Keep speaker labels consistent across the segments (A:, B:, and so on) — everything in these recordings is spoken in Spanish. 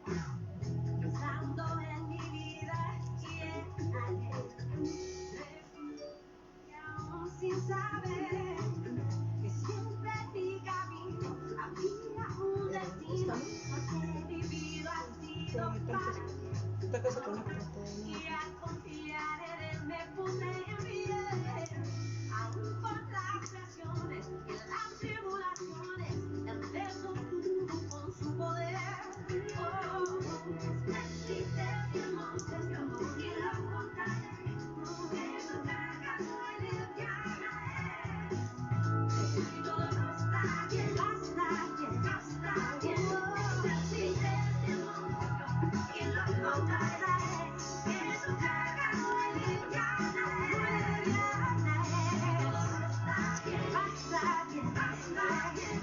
A: pensando en mi vida y en ayer, y aún sin saber que siempre en mi camino había un destino, porque mi vida ha sido y al confiar en él me puse en pie, aún con las presiones y las tribulaciones, él me sostuvo con su poder. Oh, necesité mi montes y lo montaré, que su carga no liviana es, y todo va a estar bien, va a estar bien, va a estar bien. Necesité mi montes y lo montaré, que su carga no liviana es, y todo va a estar bien, va a estar bien, va a estar bien.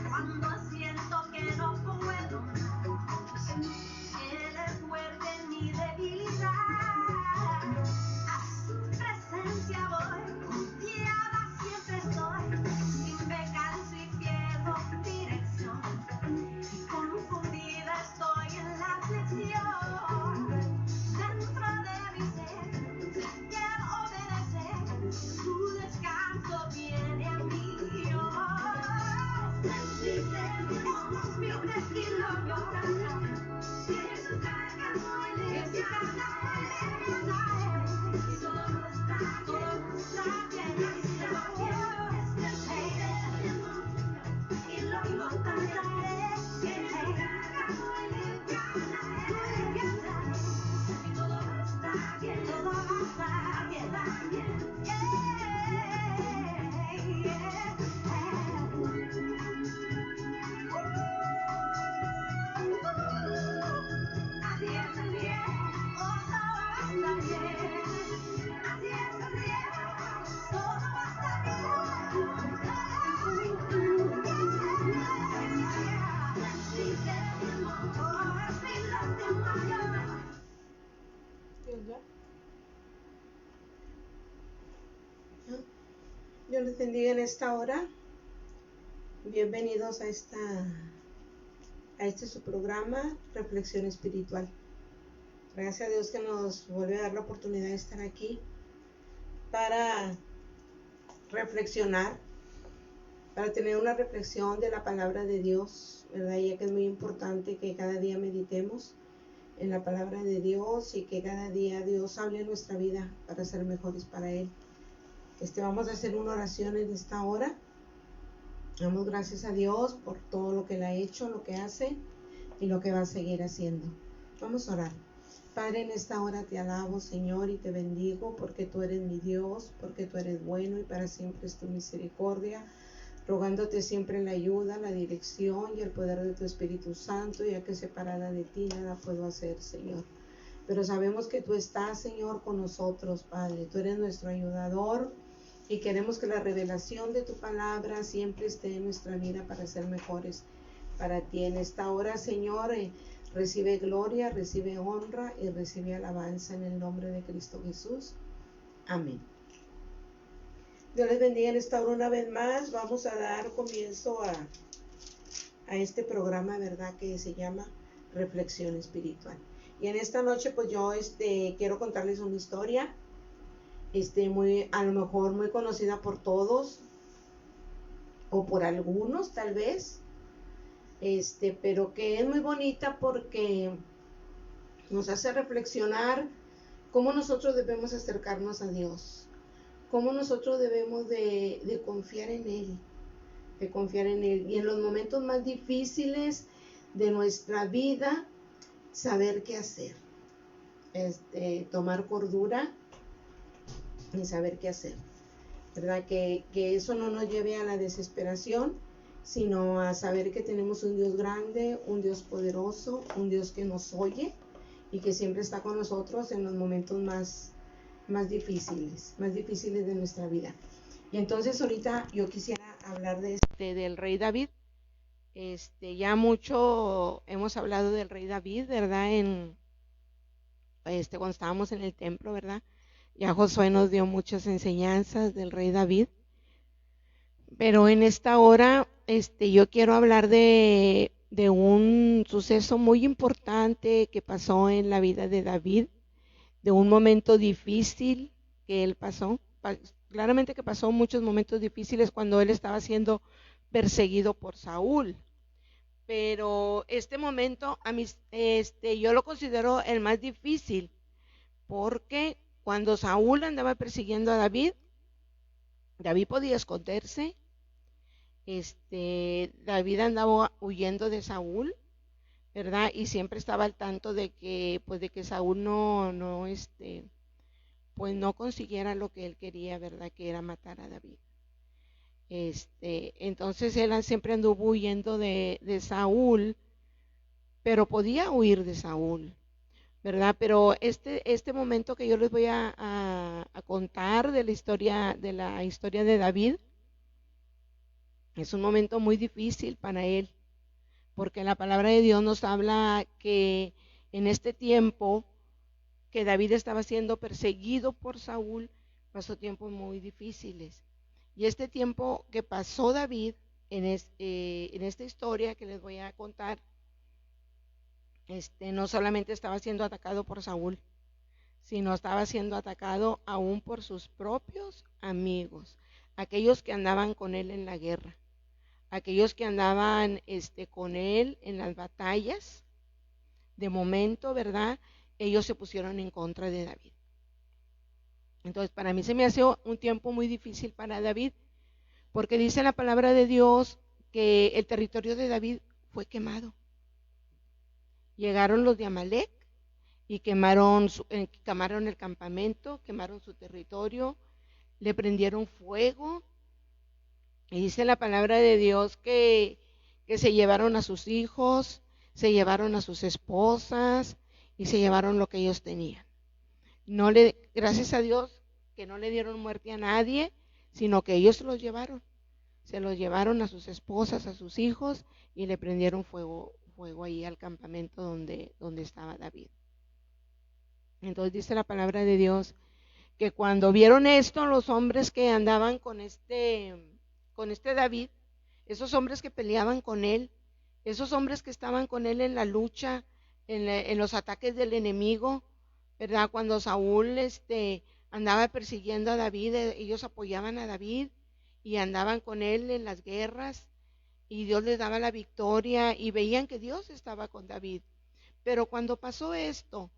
A: Cuando siento que no puedo más, Él es fuerte en mi debilidad. A su presencia voy, confiada siempre estoy, y me canso y pierdo dirección. Confundida estoy en la aflicción. Dentro de mi ser, quiero obedecer, su descanso viene a mí. Es mi testimonio, que su carga no liviana es, y todo está bien, y lo montaré, que su carga no liviana es, y todo va a estar bien, todo va a estar bien, Así es el bien, oh, todo va a estar bien. Así es el bien, todo va a estar bien.
B: Dios les bendiga en esta hora. Bienvenidos a este su programa, Reflexión Espiritual. Gracias a Dios que nos vuelve a dar la oportunidad de estar aquí para reflexionar, para tener una reflexión de la palabra de Dios, ¿verdad? Ya que es muy importante que cada día meditemos en la palabra de Dios y que cada día Dios hable en nuestra vida para ser mejores para Él. Vamos a hacer una oración en esta hora. Damos gracias a Dios por todo lo que Él ha hecho, lo que hace y lo que va a seguir haciendo. Vamos a orar. Padre, en esta hora te alabo, Señor, y te bendigo porque tú eres mi Dios, porque tú eres bueno y para siempre es tu misericordia, rogándote siempre la ayuda, la dirección y el poder de tu Espíritu Santo, ya que separada de ti nada puedo hacer, Señor. Pero sabemos que tú estás, Señor, con nosotros, Padre. Tú eres nuestro ayudador y queremos que la revelación de tu palabra siempre esté en nuestra vida para ser mejores para ti. En esta hora, Señor, recibe gloria, recibe honra y recibe alabanza en el nombre de Cristo Jesús. Amén. Dios les bendiga en esta hora una vez más. Vamos a dar comienzo a este programa, ¿verdad? Que se llama Reflexión Espiritual. Y en esta noche, pues yo quiero contarles una historia, a lo mejor muy conocida por todos, o por algunos tal vez, pero que es muy bonita porque nos hace reflexionar cómo nosotros debemos acercarnos a Dios, cómo nosotros debemos de confiar en Él, y en los momentos más difíciles de nuestra vida, saber qué hacer, tomar cordura y saber qué hacer, ¿verdad? Que eso no nos lleve a la desesperación, sino a saber que tenemos un Dios grande, un Dios poderoso, un Dios que nos oye y que siempre está con nosotros en los momentos más difíciles de nuestra vida. Y entonces ahorita yo quisiera hablar del rey David. Ya mucho hemos hablado del rey David, ¿verdad? Cuando estábamos en el templo, ¿verdad? Ya Josué nos dio muchas enseñanzas del rey David. Pero en esta hora yo quiero hablar de un suceso muy importante que pasó en la vida de David, de un momento difícil que él pasó. Claramente que pasó muchos momentos difíciles cuando él estaba siendo perseguido por Saúl. Pero este momento yo lo considero el más difícil, porque cuando Saúl andaba persiguiendo a David, David podía esconderse. David andaba huyendo de Saúl, ¿verdad? Y siempre estaba al tanto de que, pues, de que Saúl pues no consiguiera lo que él quería, ¿verdad? Que era matar a David. Entonces él siempre anduvo huyendo de Saúl, pero podía huir de Saúl, ¿verdad? Pero este momento que yo les voy a contar de la historia de David es un momento muy difícil para él, porque la palabra de Dios nos habla que en este tiempo que David estaba siendo perseguido por Saúl, pasó tiempos muy difíciles. Y este tiempo que pasó David en esta historia que les voy a contar, no solamente estaba siendo atacado por Saúl, sino estaba siendo atacado aún por sus propios amigos, aquellos que andaban con él en la guerra, aquellos que andaban con él en las batallas. De momento, ¿verdad? Ellos se pusieron en contra de David. Entonces, para mí se me hace un tiempo muy difícil para David, porque dice la palabra de Dios que el territorio de David fue quemado. Llegaron los de Amalek y quemaron el campamento, quemaron su territorio, le prendieron fuego. Y dice la palabra de Dios que se llevaron a sus hijos, se llevaron a sus esposas y se llevaron lo que ellos tenían. Gracias a Dios que no le dieron muerte a nadie, sino que ellos se los llevaron a sus esposas, a sus hijos, y le prendieron fuego ahí al campamento donde estaba David. Entonces dice la palabra de Dios que cuando vieron esto, los hombres que andaban con este David, esos hombres que peleaban con él, esos hombres que estaban con él en la lucha, en los ataques del enemigo, ¿verdad? Cuando Saúl andaba persiguiendo a David, ellos apoyaban a David y andaban con él en las guerras, y Dios les daba la victoria y veían que Dios estaba con David. Pero cuando pasó esto,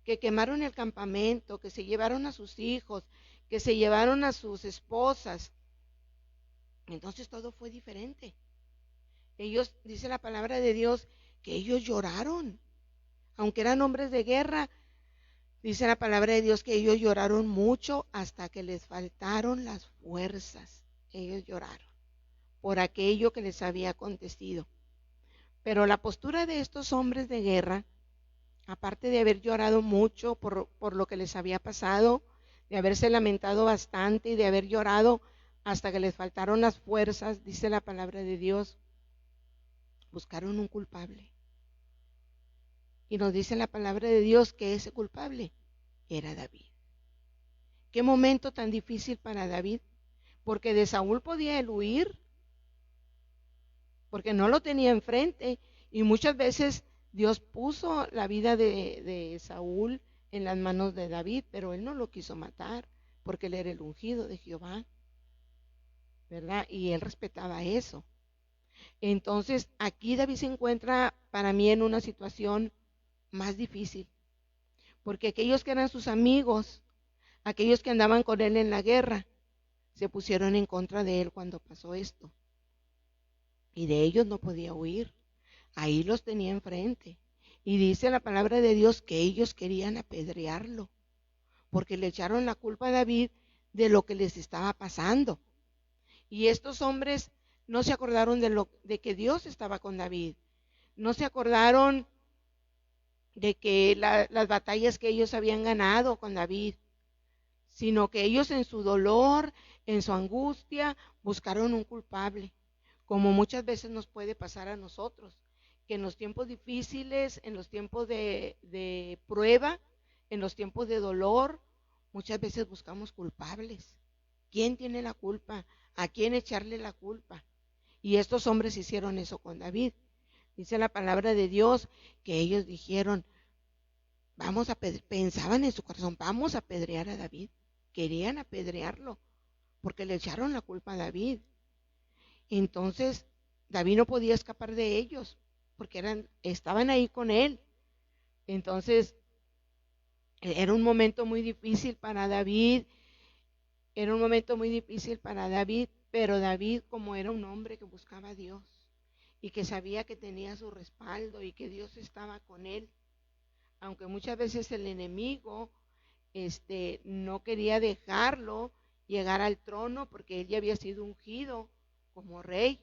B: que quemaron el campamento, que se llevaron a sus hijos, que se llevaron a sus esposas, entonces todo fue diferente. Ellos, dice la palabra de Dios, que ellos lloraron, aunque eran hombres de guerra. Dice la palabra de Dios que ellos lloraron mucho hasta que les faltaron las fuerzas. Ellos lloraron por aquello que les había acontecido. Pero la postura de estos hombres de guerra, aparte de haber llorado mucho por lo que les había pasado, de haberse lamentado bastante y de haber llorado hasta que les faltaron las fuerzas, dice la palabra de Dios, buscaron un culpable. Y nos dice la palabra de Dios que ese culpable era David. Qué momento tan difícil para David, porque de Saúl podía él huir, porque no lo tenía enfrente, y muchas veces Dios puso la vida de Saúl en las manos de David, pero él no lo quiso matar, porque él era el ungido de Jehová, ¿verdad? Y él respetaba eso. Entonces, aquí David se encuentra para mí en una situación más difícil, porque aquellos que eran sus amigos, aquellos que andaban con él en la guerra, se pusieron en contra de él cuando pasó esto. Y de ellos no podía huir. Ahí los tenía enfrente. Y dice la palabra de Dios que ellos querían apedrearlo, porque le echaron la culpa a David de lo que les estaba pasando. Y estos hombres no se acordaron de que Dios estaba con David. No se acordaron de que las batallas que ellos habían ganado con David, sino que ellos en su dolor, en su angustia, buscaron un culpable, como muchas veces nos puede pasar a nosotros, que en los tiempos difíciles, en los tiempos de prueba, en los tiempos de dolor, muchas veces buscamos culpables. ¿Quién tiene la culpa? ¿A quién echarle la culpa? Y estos hombres hicieron eso con David. Dice la palabra de Dios que ellos dijeron, pensaban en su corazón, vamos a apedrear a David. Querían apedrearlo porque le echaron la culpa a David. Entonces David no podía escapar de ellos porque estaban ahí con él. Entonces era un momento muy difícil para David. Era un momento muy difícil para David, pero David, como era un hombre que buscaba a Dios y que sabía que tenía su respaldo y que Dios estaba con él, aunque muchas veces el enemigo no quería dejarlo llegar al trono porque él ya había sido ungido como rey,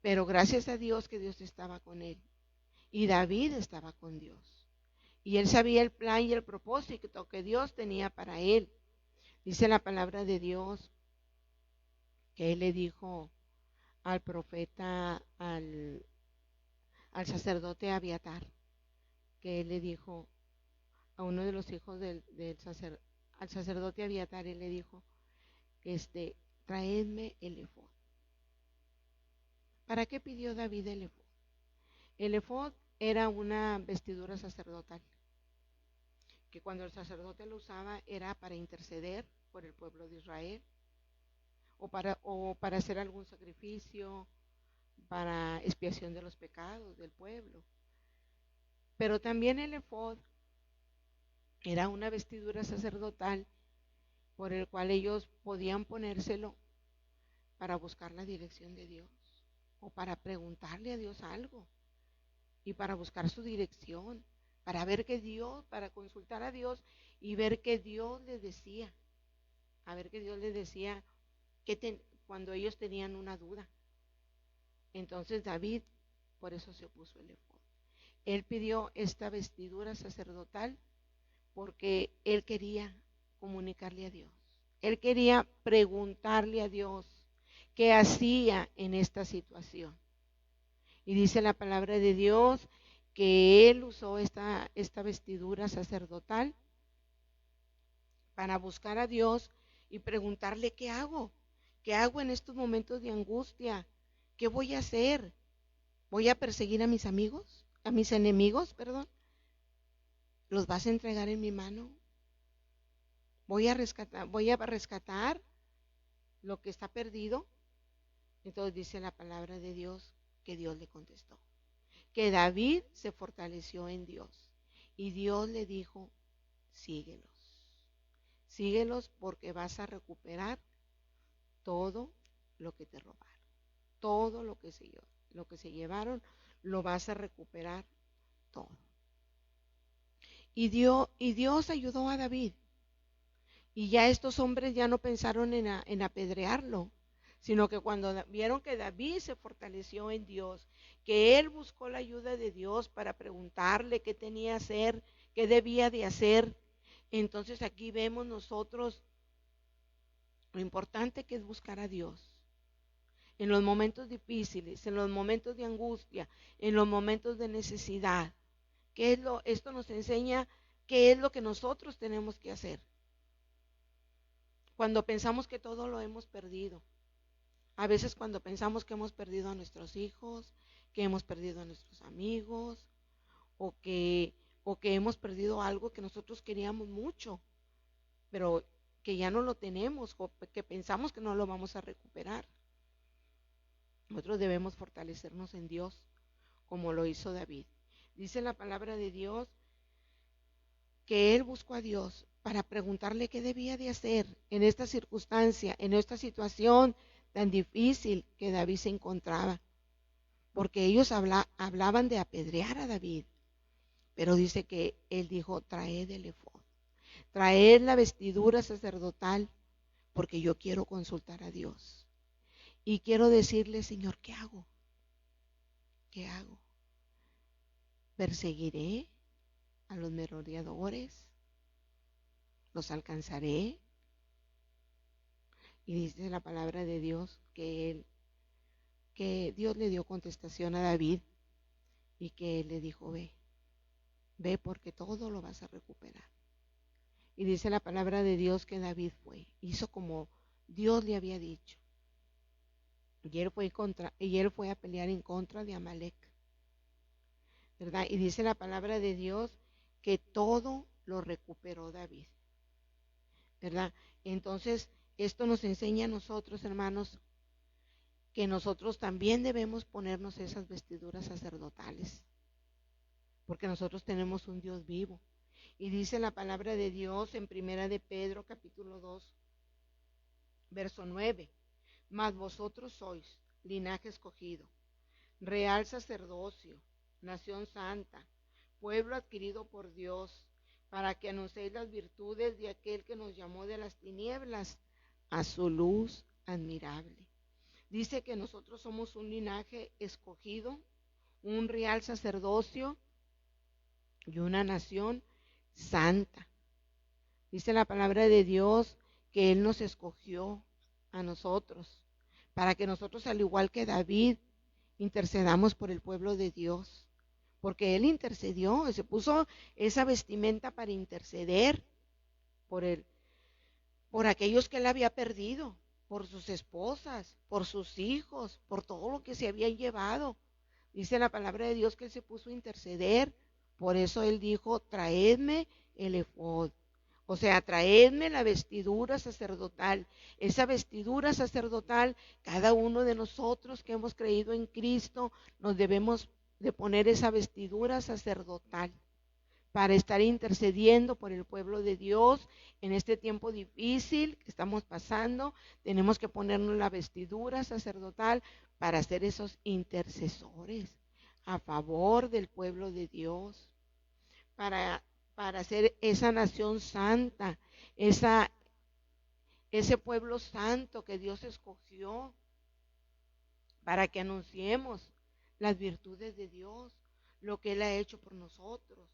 B: pero gracias a Dios que Dios estaba con él y David estaba con Dios y él sabía el plan y el propósito que Dios tenía para él. Dice la palabra de Dios que él le dijo al profeta, al sacerdote Abiatar, que él le dijo a uno de los hijos al sacerdote Abiatar, él le dijo, traedme el efod. ¿Para qué pidió David el efod? El efod era una vestidura sacerdotal, que cuando el sacerdote lo usaba era para interceder por el pueblo de Israel, o para hacer algún sacrificio, para expiación de los pecados del pueblo. Pero también el efod era una vestidura sacerdotal por el cual ellos podían ponérselo para buscar la dirección de Dios o para preguntarle a Dios algo y para buscar su dirección, para ver qué Dios, para consultar a Dios y ver qué Dios les decía, a ver qué Dios les decía cuando ellos tenían una duda. Entonces David, por eso se puso el efod. Él pidió esta vestidura sacerdotal porque él quería comunicarle a Dios. Él quería preguntarle a Dios qué hacía en esta situación. Y dice la palabra de Dios que él usó esta vestidura sacerdotal para buscar a Dios y preguntarle qué hago. ¿Qué hago en estos momentos de angustia? ¿Qué voy a hacer? ¿Voy a perseguir a mis amigos? ¿A mis enemigos, perdón? ¿Los vas a entregar en mi mano? ¿Voy a rescatar lo que está perdido? Entonces dice la palabra de Dios que Dios le contestó, que David se fortaleció en Dios y Dios le dijo, síguelos porque vas a recuperar todo lo que te robaron, todo lo que se llevaron, lo vas a recuperar todo. Y Dios ayudó a David. Y ya estos hombres ya no pensaron en apedrearlo, sino que cuando vieron que David se fortaleció en Dios, que él buscó la ayuda de Dios para preguntarle qué tenía que hacer, qué debía de hacer, entonces aquí vemos nosotros lo importante que es buscar a Dios. En los momentos difíciles, en los momentos de angustia, en los momentos de necesidad. Esto nos enseña qué es lo que nosotros tenemos que hacer. Cuando pensamos que todo lo hemos perdido. A veces cuando pensamos que hemos perdido a nuestros hijos, que hemos perdido a nuestros amigos, o que hemos perdido algo que nosotros queríamos mucho, pero que ya no lo tenemos, o que pensamos que no lo vamos a recuperar. Nosotros debemos fortalecernos en Dios, como lo hizo David. Dice la palabra de Dios que él buscó a Dios para preguntarle qué debía de hacer en esta circunstancia, en esta situación tan difícil que David se encontraba. Porque ellos hablaban de apedrear a David. Pero dice que él dijo, traed el efod, traed la vestidura sacerdotal, porque yo quiero consultar a Dios. Y quiero decirle, Señor, ¿qué hago? ¿Qué hago? ¿Perseguiré a los merodeadores? ¿Los alcanzaré? Y dice la palabra de Dios que Dios le dio contestación a David y que él le dijo, ve porque todo lo vas a recuperar. Y dice la palabra de Dios que David hizo como Dios le había dicho. y él fue a pelear en contra de Amalek, ¿verdad? Y dice la palabra de Dios que todo lo recuperó David, ¿verdad? Entonces, esto nos enseña a nosotros, hermanos, que nosotros también debemos ponernos esas vestiduras sacerdotales, porque nosotros tenemos un Dios vivo. Y dice la palabra de Dios en Primera de Pedro, capítulo 2, verso 9: mas vosotros sois linaje escogido, real sacerdocio, nación santa, pueblo adquirido por Dios, para que anunciéis las virtudes de aquel que nos llamó de las tinieblas a su luz admirable. Dice que nosotros somos un linaje escogido, un real sacerdocio y una nación santa. Dice la palabra de Dios que Él nos escogió a nosotros, para que nosotros, al igual que David, intercedamos por el pueblo de Dios, porque Él intercedió, se puso esa vestimenta para interceder por aquellos que Él había perdido, por sus esposas, por sus hijos, por todo lo que se habían llevado. Dice la palabra de Dios que Él se puso a interceder, por eso Él dijo: traedme el efod. O sea, traedme la vestidura sacerdotal. Esa vestidura sacerdotal, cada uno de nosotros que hemos creído en Cristo, nos debemos de poner esa vestidura sacerdotal para estar intercediendo por el pueblo de Dios en este tiempo difícil que estamos pasando. Tenemos que ponernos la vestidura sacerdotal para ser esos intercesores a favor del pueblo de Dios, para ser esa nación santa, ese pueblo santo que Dios escogió, para que anunciemos las virtudes de Dios, lo que Él ha hecho por nosotros.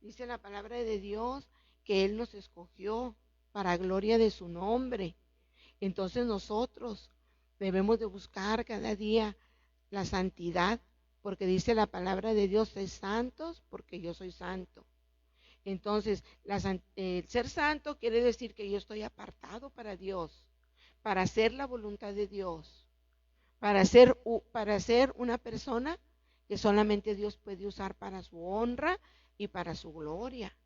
B: Dice la palabra de Dios que Él nos escogió para gloria de su nombre. Entonces nosotros debemos de buscar cada día la santidad, porque dice la palabra de Dios: sed santos porque yo soy santo. Entonces, el ser santo quiere decir que yo estoy apartado para Dios, para hacer la voluntad de Dios, para ser una persona que solamente Dios puede usar para su honra y para su gloria.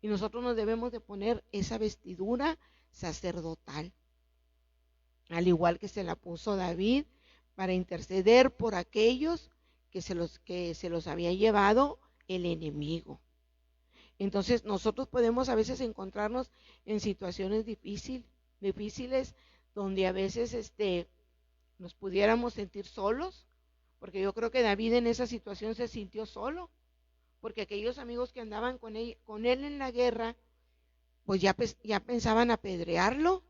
B: Y nosotros nos debemos de poner esa vestidura sacerdotal, al igual que se la puso David, para interceder por aquellos que se los había llevado el enemigo. Entonces nosotros podemos a veces encontrarnos en situaciones difíciles, donde a veces nos pudiéramos sentir solos, porque yo creo que David en esa situación se sintió solo, porque aquellos amigos que andaban con él en la guerra, pues ya pensaban apedrearlo,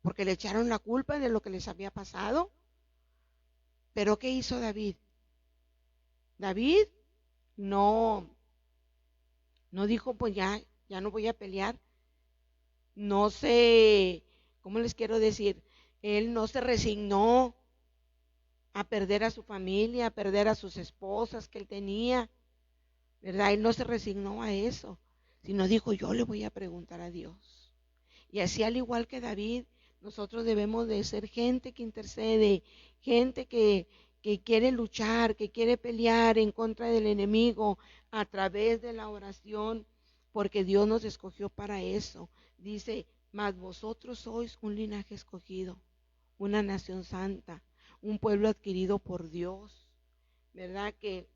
B: porque le echaron la culpa de lo que les había pasado. Pero ¿qué hizo David? David no dijo: pues ya no voy a pelear. No sé, ¿cómo les quiero decir? Él no se resignó a perder a su familia, a perder a sus esposas que él tenía, ¿verdad? Él no se resignó a eso, sino dijo: yo le voy a preguntar a Dios. Y así, al igual que David, nosotros debemos de ser gente que intercede, gente que quiere luchar, que quiere pelear en contra del enemigo a través de la oración, porque Dios nos escogió para eso. Dice: mas vosotros sois un linaje escogido, una nación santa, un pueblo adquirido por Dios, ¿verdad? Que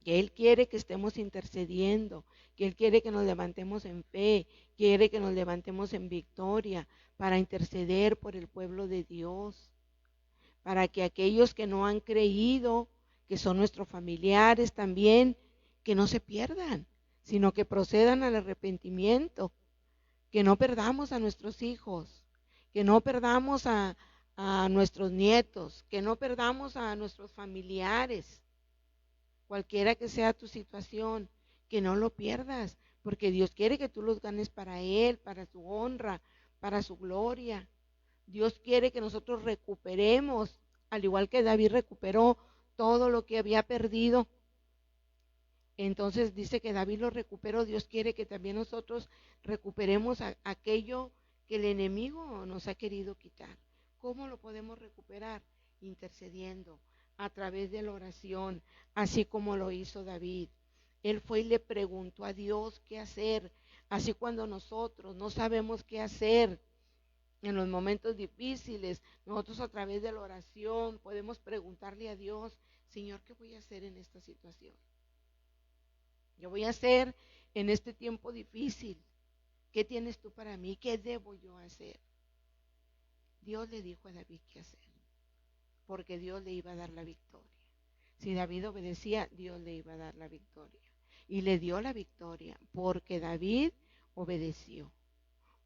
B: Él quiere que estemos intercediendo, que Él quiere que nos levantemos en fe, quiere que nos levantemos en victoria para interceder por el pueblo de Dios, para que aquellos que no han creído, que son nuestros familiares también, que no se pierdan, sino que procedan al arrepentimiento, que no perdamos a nuestros hijos, que no perdamos a nuestros nietos, que no perdamos a nuestros familiares. Cualquiera que sea tu situación, que no lo pierdas, porque Dios quiere que tú los ganes para Él, para su honra, para su gloria. Dios quiere que nosotros recuperemos, al igual que David recuperó todo lo que había perdido. Entonces dice que David lo recuperó. Dios quiere que también nosotros recuperemos aquello que el enemigo nos ha querido quitar. ¿Cómo lo podemos recuperar? intercediendo a través de la oración, así como lo hizo David. Él fue y le preguntó a Dios qué hacer. Así cuando nosotros no sabemos qué hacer en los momentos difíciles, nosotros a través de la oración podemos preguntarle a Dios, Señor, ¿qué voy a hacer en esta situación? ¿Qué voy a hacer en este tiempo difícil? ¿Qué tienes tú para mí? ¿Qué debo yo hacer? Dios le dijo a David qué hacer, porque Dios le iba a dar la victoria. Si David obedecía, Dios le iba a dar la victoria. Y le dio la victoria, porque David obedeció,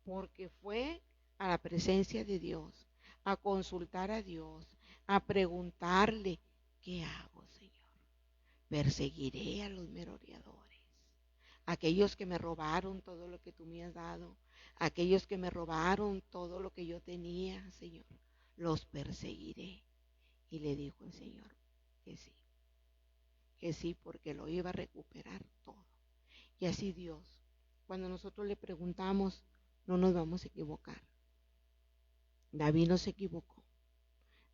B: porque fue a la presencia de Dios, a consultar a Dios, a preguntarle, ¿qué hago, Señor? Perseguiré a los merodeadores, aquellos que me robaron todo lo que tú me has dado, aquellos que me robaron todo lo que yo tenía, Señor, los perseguiré. Y le dijo el Señor que sí, porque lo iba a recuperar todo. Y así Dios, cuando nosotros le preguntamos, no nos vamos a equivocar. David no se equivocó.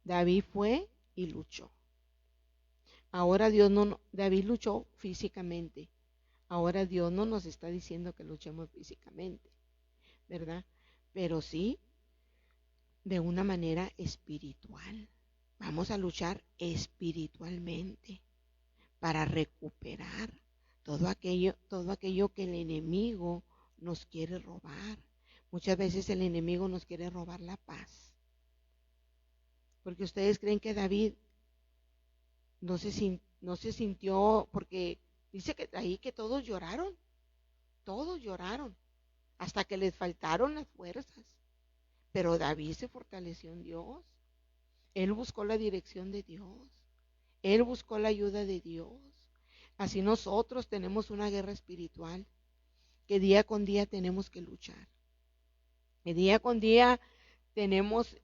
B: David fue y luchó. Ahora David luchó físicamente. Ahora Dios no nos está diciendo que luchemos físicamente, ¿verdad? Pero sí de una manera espiritual. Vamos a luchar espiritualmente para recuperar todo aquello que el enemigo nos quiere robar. Muchas veces el enemigo nos quiere robar la paz. Porque ustedes creen que David no se sintió, porque dice que ahí que todos lloraron, hasta que les faltaron las fuerzas. Pero David se fortaleció en Dios. Él buscó la dirección de Dios. Él buscó la ayuda de Dios. Así nosotros tenemos una guerra espiritual que día con día tenemos que luchar. Que día con día tenemos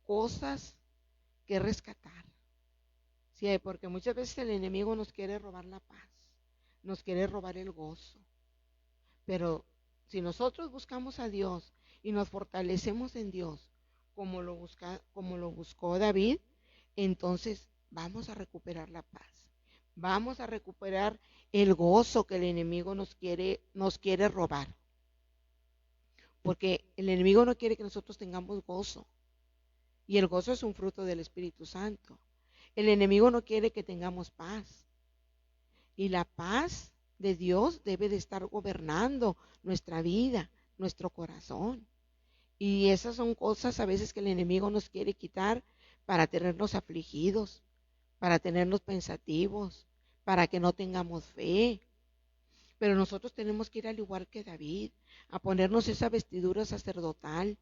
B: cosas que rescatar. Sí, porque muchas veces el enemigo nos quiere robar la paz, nos quiere robar el gozo. Pero si nosotros buscamos a Dios y nos fortalecemos en Dios, como lo buscó David, entonces vamos a recuperar la paz. Vamos a recuperar el gozo que el enemigo nos quiere robar. Porque el enemigo no quiere que nosotros tengamos gozo. Y el gozo es un fruto del Espíritu Santo. El enemigo no quiere que tengamos paz. Y la paz de Dios debe de estar gobernando nuestra vida, nuestro corazón. Y esas son cosas a veces que el enemigo nos quiere quitar para tenernos afligidos, para tenernos pensativos, para que no tengamos fe. Pero nosotros tenemos que ir al igual que David, a ponernos esa vestidura sacerdotal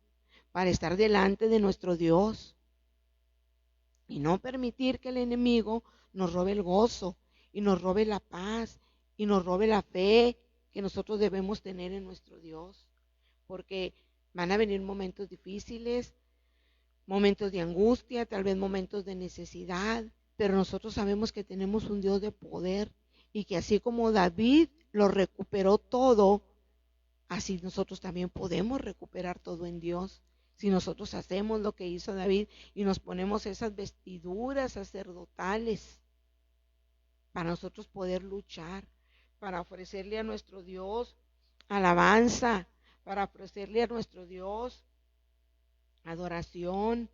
B: para estar delante de nuestro Dios y no permitir que el enemigo nos robe el gozo y nos robe la paz y nos robe la fe que nosotros debemos tener en nuestro Dios, porque van a venir momentos difíciles, momentos de angustia, tal vez momentos de necesidad, pero nosotros sabemos que tenemos un Dios de poder y que así como David lo recuperó todo, así nosotros también podemos recuperar todo en Dios. Si nosotros hacemos lo que hizo David y nos ponemos esas vestiduras sacerdotales para nosotros poder luchar, para ofrecerle a nuestro Dios alabanza, para ofrecerle a nuestro Dios adoración,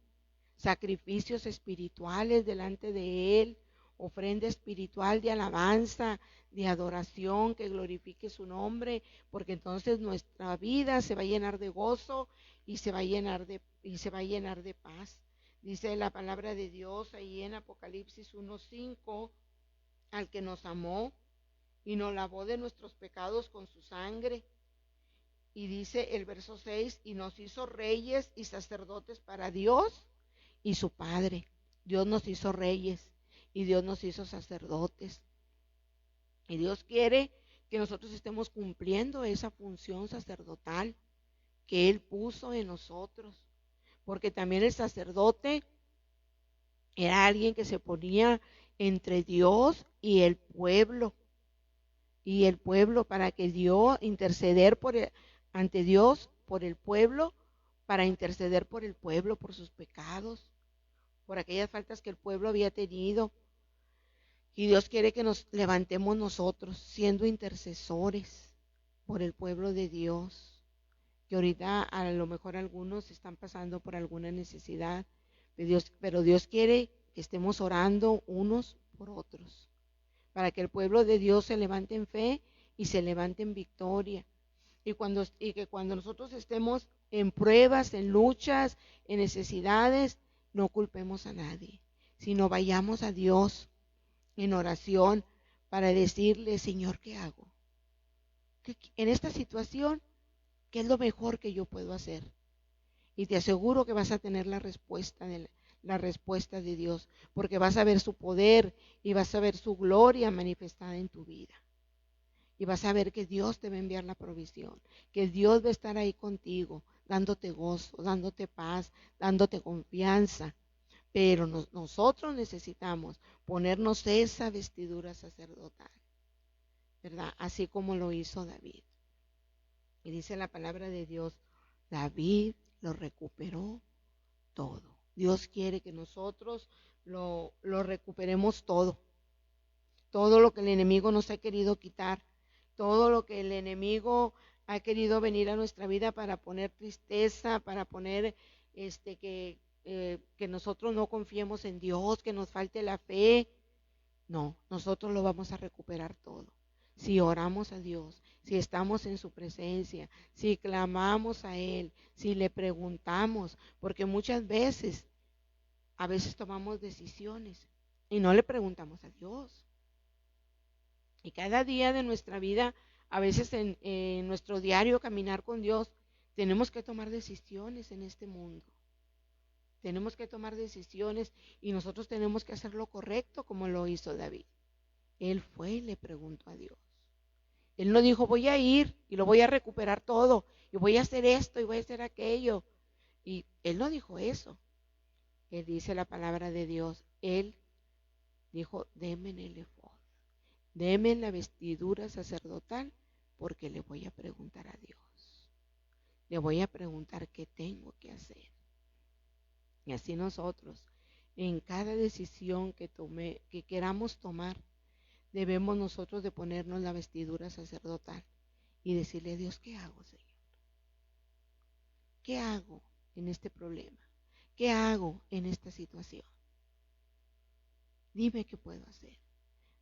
B: sacrificios espirituales delante de Él, ofrenda espiritual de alabanza, de adoración, que glorifique su nombre, porque entonces nuestra vida se va a llenar de gozo y se va a llenar de paz. Dice la palabra de Dios ahí en Apocalipsis 1:5, al que nos amó y nos lavó de nuestros pecados con su sangre. Y dice el verso 6, y nos hizo reyes y sacerdotes para Dios y su Padre. Dios nos hizo reyes y Dios nos hizo sacerdotes. Y Dios quiere que nosotros estemos cumpliendo esa función sacerdotal que Él puso en nosotros. Porque también el sacerdote era alguien que se ponía entre Dios y el pueblo. Y el pueblo para que Dios interceder ante Dios por el pueblo, para interceder por el pueblo, por sus pecados, por aquellas faltas que el pueblo había tenido. Y Dios quiere que nos levantemos nosotros, siendo intercesores por el pueblo de Dios. Que ahorita a lo mejor algunos están pasando por alguna necesidad de Dios, pero Dios quiere que estemos orando unos por otros, para que el pueblo de Dios se levante en fe y se levante en victoria. Y que cuando nosotros estemos en pruebas, en luchas, en necesidades, no culpemos a nadie, sino vayamos a Dios en oración para decirle, Señor, ¿qué hago? En esta situación, ¿qué es lo mejor que yo puedo hacer? Y te aseguro que vas a tener la respuesta de Dios, porque vas a ver su poder y vas a ver su gloria manifestada en tu vida. Y vas a ver que Dios te va a enviar la provisión, que Dios va a estar ahí contigo, dándote gozo, dándote paz, dándote confianza. Pero nosotros necesitamos ponernos esa vestidura sacerdotal, ¿verdad? Así como lo hizo David. Y dice la palabra de Dios, David lo recuperó todo. Dios quiere que nosotros lo recuperemos todo. Todo lo que el enemigo nos ha querido quitar, todo lo que el enemigo ha querido venir a nuestra vida para poner tristeza, para poner que nosotros no confiemos en Dios, que nos falte la fe. No, nosotros lo vamos a recuperar todo. Si oramos a Dios, si estamos en su presencia, si clamamos a Él, si le preguntamos, porque muchas veces, a veces tomamos decisiones y no le preguntamos a Dios. Y cada día de nuestra vida, a veces en nuestro diario caminar con Dios, tenemos que tomar decisiones en este mundo. Tenemos que tomar decisiones y nosotros tenemos que hacer lo correcto como lo hizo David. Él fue y le preguntó a Dios. Él no dijo, voy a ir y lo voy a recuperar todo, y voy a hacer esto y voy a hacer aquello. Y él no dijo eso. Él dice la palabra de Dios. Él dijo, deme el efod, deme la vestidura sacerdotal, porque le voy a preguntar a Dios. Le voy a preguntar qué tengo que hacer. Y así nosotros, en cada decisión que queramos tomar, debemos nosotros de ponernos la vestidura sacerdotal y decirle a Dios, ¿qué hago, Señor? ¿Qué hago en este problema? ¿Qué hago en esta situación? Dime qué puedo hacer.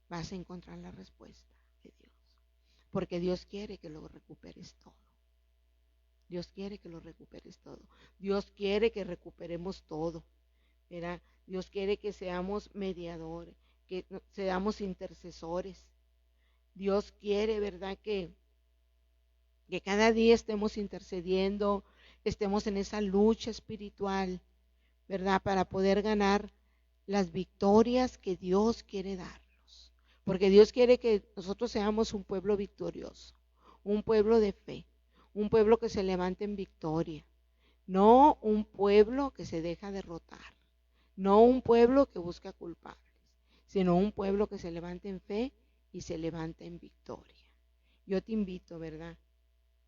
B: Vas a encontrar la respuesta de Dios, porque Dios quiere que lo recuperes todo. Dios quiere que lo recuperes todo. Dios quiere que recuperemos todo, ¿verdad? Dios quiere que seamos mediadores, que seamos intercesores. Dios quiere, ¿verdad? Que cada día estemos intercediendo, estemos en esa lucha espiritual, ¿verdad? Para poder ganar las victorias que Dios quiere darnos. Porque Dios quiere que nosotros seamos un pueblo victorioso, un pueblo de fe, un pueblo que se levante en victoria, no un pueblo que se deja derrotar, no un pueblo que busca culpables, sino un pueblo que se levante en fe y se levanta en victoria. Yo te invito, ¿verdad?,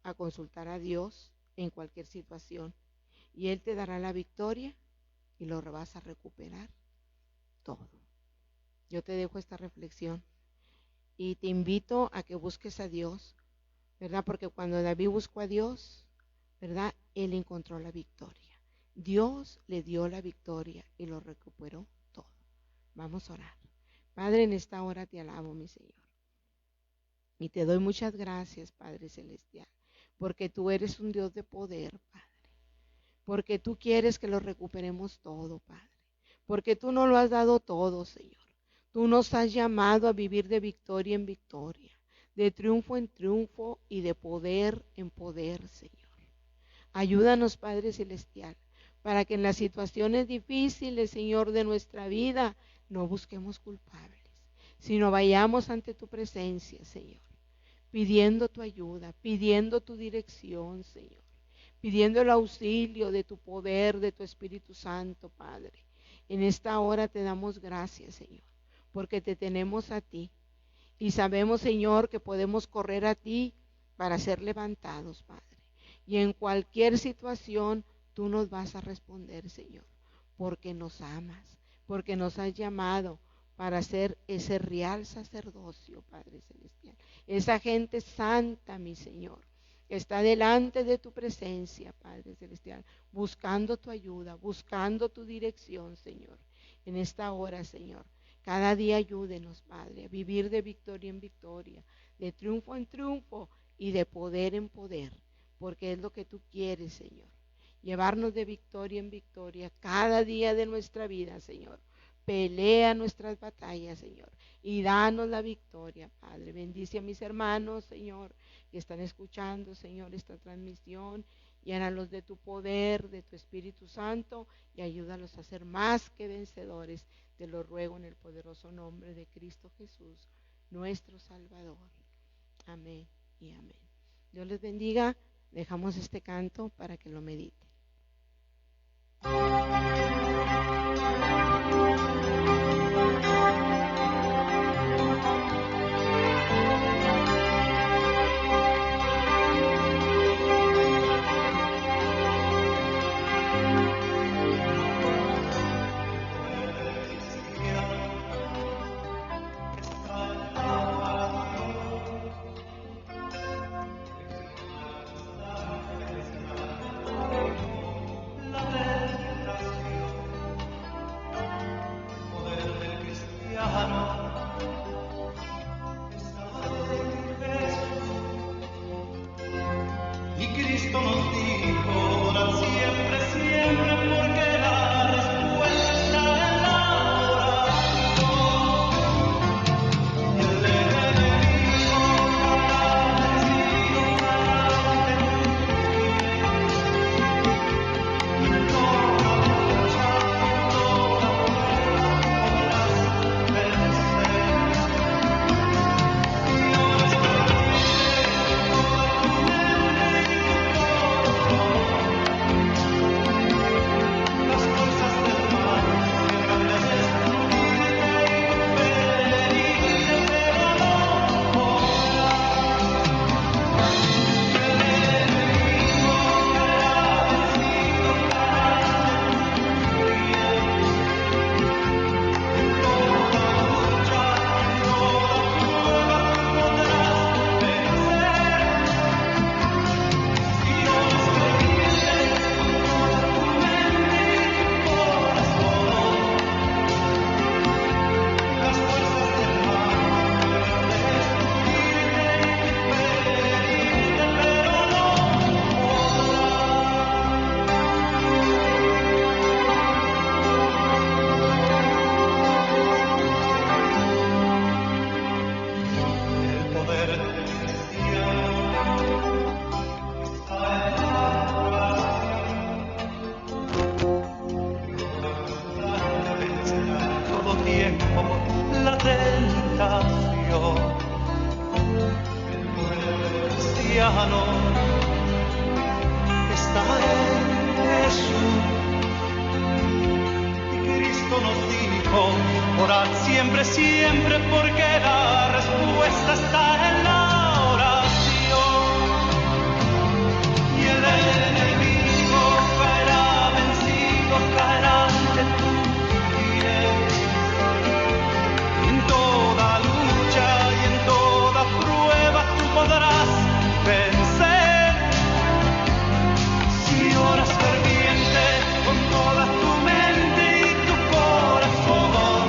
B: a consultar a Dios en cualquier situación y Él te dará la victoria y lo vas a recuperar todo. Yo te dejo esta reflexión y te invito a que busques a Dios, ¿verdad? Porque cuando David buscó a Dios, ¿verdad?, él encontró la victoria. Dios le dio la victoria y lo recuperó todo. Vamos a orar. Padre, en esta hora te alabo, mi Señor. Y te doy muchas gracias, Padre Celestial, porque tú eres un Dios de poder, Padre. Porque tú quieres que lo recuperemos todo, Padre. Porque tú nos lo has dado todo, Señor. Tú nos has llamado a vivir de victoria en victoria, de triunfo en triunfo y de poder en poder, Señor. Ayúdanos, Padre Celestial, para que en las situaciones difíciles, Señor, de nuestra vida, no busquemos culpables, sino vayamos ante tu presencia, Señor, pidiendo tu ayuda, pidiendo tu dirección, Señor, pidiendo el auxilio de tu poder, de tu Espíritu Santo, Padre. En esta hora te damos gracias, Señor, porque te tenemos a ti. Y sabemos, Señor, que podemos correr a ti para ser levantados, Padre. Y en cualquier situación tú nos vas a responder, Señor. porque nos amas, porque nos has llamado para ser ese real sacerdocio, Padre Celestial. Esa gente santa, mi Señor, que está delante de tu presencia, Padre Celestial, buscando tu ayuda, buscando tu dirección, Señor. En esta hora, Señor, cada día ayúdenos, Padre, a vivir de victoria en victoria, de triunfo en triunfo y de poder en poder, porque es lo que tú quieres, Señor. Llevarnos de victoria en victoria cada día de nuestra vida, Señor. Pelea nuestras batallas, Señor, y danos la victoria, Padre. Bendice a mis hermanos, Señor, que están escuchando, Señor, esta transmisión. Llénalos de tu poder, de tu Espíritu Santo, y ayúdalos a ser más que vencedores. Te lo ruego en el poderoso nombre de Cristo Jesús, nuestro Salvador. Amén y amén. Dios les bendiga. Dejamos este canto para que lo mediten.
C: Orad siempre, siempre, porque la respuesta está en la oración. Y el enemigo caerá vencido, caerá ante tus pies. En toda lucha y en toda prueba tú podrás vencer. Si oras ferviente con toda tu mente y tu corazón,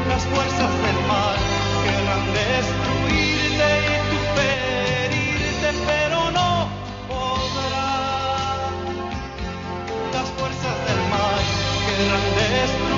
C: las fuerzas del mal querrán destruirte y tú ferirte, pero no podrán. Las fuerzas del mal querrán destruirte.